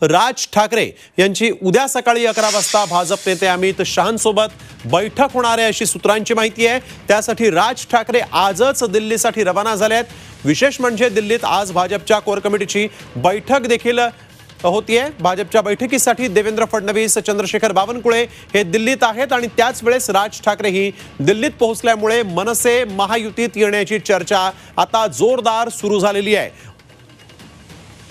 राज ठाकरे यांची उद्या सकाळी 11 वाजता भाजप नेते अमित शहांसोबत बैठक होणार आहे अशी सूत्रांची माहिती आहे। त्यासाठी राज ठाकरे आजच दिल्लीसाठी रवाना झाले आहेत। विशेष म्हणजे दिल्लीत आज भाजपच्या कोर कमिटीची बैठक देखील होतीये। भाजपच्या बैठकीसाठी देवेंद्र फडणवीस, चंद्रशेखर बावनकुळे हे दिल्लीत आहेत आणि त्याच वेळेस राज ठाकरे ही दिल्लीत पोहोचल्यामुळे मनसे महायुतीत येण्याची चर्चा आता जोरदार सुरू झालेली आहे।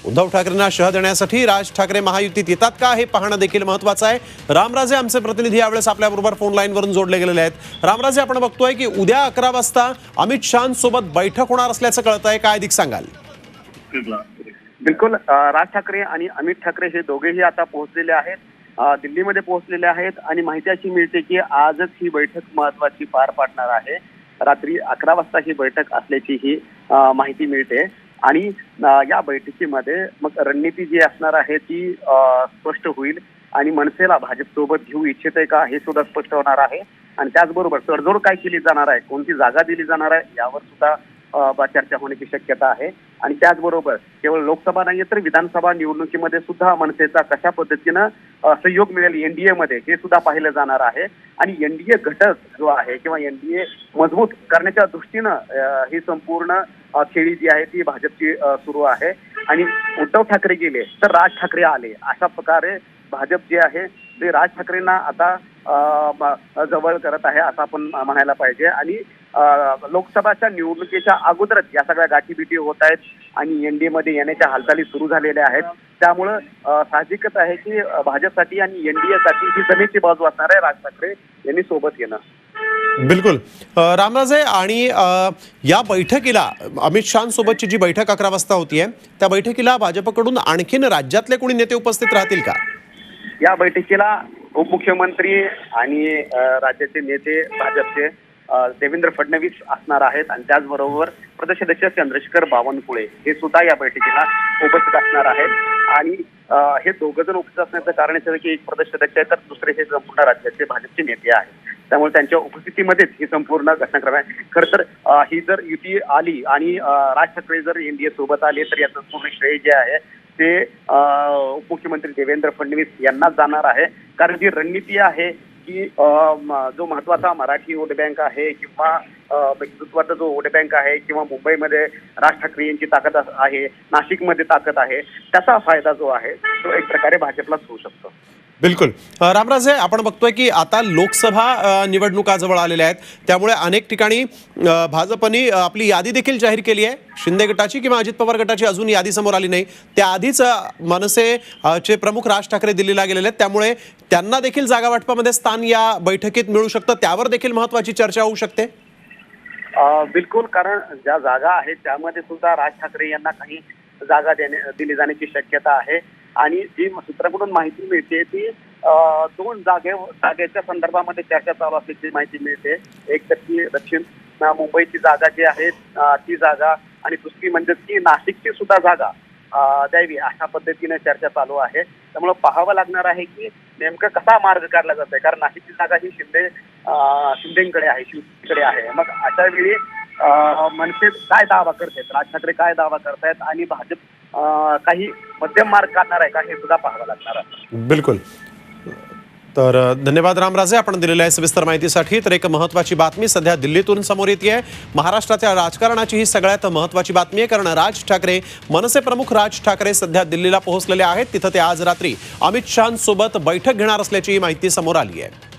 उद्धव ठाकरेंना शह देण्यासाठी राज ठाकरे महायुतीत येतात का हे पाहणं देखील महत्त्वाचं आहे। रामराजे आमचे प्रतिनिधी यावेळेस आपल्याबरोबर फोन लाईनवरून जोडले गेलेले आहेत। रामराजे, आपण बघतोय की उद्या 11 वाजता अमित शहांसोबत बैठक होणार असल्याचं कळतंय, काय अधिक सांगाल? बिलकुल, राज ठाकरे आणि अमित ठाकरे हे दोघेही आता पोहोचलेले आहेत, दिल्लीमध्ये पोहोचलेले आहेत आणि माहिती अशी मिळते की आजच ही बैठक महत्वाची पार पाडणार आहे। रात्री 11 वाजता ही बैठक असल्याची ही माहिती मिळते आणि या बैठकीमध्ये मग रणनीती जी असणार आहे ती स्पष्ट होईल आणि मनसेला भाजप सोबत घेऊ इच्छिते का हे सुद्धा स्पष्ट होणार आहे आणि त्याचबरोबर तडजोड काय केली जाणार आहे, कोणती जागा दिली जाणार आहे यावर सुद्धा चर्चा होण्याची शक्यता आहे। आणि त्याचबरोबर केवळ लोकसभा नाही तर विधानसभा निवडणुकीमध्ये सुद्धा मनसेचा कशा पद्धतीनं सहयोग मिळेल एनडीए मध्ये हे सुद्धा पाहिलं जाणार आहे आणि एनडीए घटक जो आहे किंवा एनडीए मजबूत करण्याच्या दृष्टीनं ही संपूर्ण खेळी जी आहे ती भाजपची सुरू आहे आणि उद्धव ठाकरे गेले तर राज ठाकरे आले अशा प्रकारे भाजप जे आहे ते राज ठाकरेंना आता जवळ करत आहे असं आपण म्हणायला पाहिजे आणि लोकसभाच्या निवडणुकीच्या अगोदरच या सगळ्या गाठीबिटी होत आहेत आणि एनडीए मध्ये येण्याच्या हालचाली सुरू झालेल्या आहेत। त्यामुळं साहजिकच आहे की भाजपसाठी आणि एनडीए साठी ही जमेची बाजू असणार आहे राज ठाकरे यांनी सोबत येणं। बिलकुल रामराजे, आणि या बैठकीला अमित शहांसोबतची जी बैठक 11 वाजता होतीये त्या बैठकीला भाजपकडून आणखीन राज्यातले कोणी नेते उपस्थित राहतील का? या बैठकीला उपमुख्यमंत्री आणि राज्याचे नेते भाजपचे देवेंद्र फडणवीस असणार आहेत आणि त्याचबरोबर प्रदेशाध्यक्ष चंद्रशेखर बावनकुळे हे सुद्धा या बैठकीला उपस्थित असणार आहेत आणि हे दोघं जण उपस्थित असण्याचं कारण असं की एक प्रदेशाध्यक्ष आहे तर दुसरे हे संपूर्ण राज्याचे भाजपचे नेते आहेत, त्यामुळे त्यांच्या उपस्थितीमध्येच ही संपूर्ण घटनाक्रम आहे। खरं तर ही जर युती आली आणि राज ठाकरे जर एनडीए सोबत आले तर याचं पूर्ण श्रेय जे आहे ते उपमुख्यमंत्री देवेंद्र फडणवीस यांनाच जाणार आहे, कारण जी रणनीती आहे की जो महत्वाचा मराठी वोट बँक आहे किंवा हिंदुत्वाचा जो वोट बँक आहे किंवा मुंबईमध्ये राज ठाकरे यांची ताकद आहे, नाशिकमध्ये ताकद आहे, त्याचा फायदा जो आहे तो एक प्रकारे भाजपलाच होऊ शकतो। बिलकुल रामराजे, आपण बघतोय की आता लोकसभा निवडणुका जवळ आलेल्या आहेत, त्यामुळे अनेक ठिकाणी भाजपने आपली यादी देखील जाहीर केली आहे। शिंदे गटाची किंवा अजित पवार गटाची अजून यादी समोर आली नाही, त्याआधीच मनसेचे प्रमुख राज ठाकरे दिल्लीला गेलेले आहेत, त्यामुळे त्यांना देखील जागा वाटपामध्ये स्थान या बैठकीत मिळू शकतं, त्यावर देखील महत्त्वाची चर्चा होऊ शकते। बिलकुल, कारण ज्या जागा आहेत त्यामध्ये सुद्धा राज ठाकरे यांना काही जागा दिली जाण्याची शक्यता आहे आणि जी सूत्राकडून माहिती मिळते ती 2 जागेच्या संदर्भामध्ये चर्चा चालू असल्याची माहिती मिळते। एक तर ती दक्षिण मुंबईची जागा जी आहे ती जागा आणि दुसरी म्हणजे ती नाशिकची सुद्धा जागा द्यावी अशा पद्धतीने चर्चा चालू आहे। त्यामुळे पाहावं लागणार आहे की नेमकं कसा मार्ग काढला जातोय, कारण नाशिकची जागा ही शिंदेकडे आहे, शिवसेनेकडे आहे। मग अशा वेळी मनसे काय दावा करतायत, राज ठाकरे काय दावा करतायत आणि भाजप काही मध्यम मार्ग काढणार आहे का हे सुद्धा पाहावं लागणार आहे। बिलकुल, तर धन्यवाद रामराजे आपण दिलेल्या सविस्तर माहितीसाठी। तर एक महत्त्वाची बातमी सध्या दिल्लीतून समोर येते, महाराष्ट्राच्या राजकारणाची ही सगळ्यात महत्त्वाची बातमी आहे, कारण राज ठाकरे मनसे प्रमुख राज ठाकरे सध्या दिल्लीला पोहोचलेले आहेत। तिथं ते आज रात्री अमित शहांसोबत बैठक घेणार असल्याची माहिती समोर आली आहे।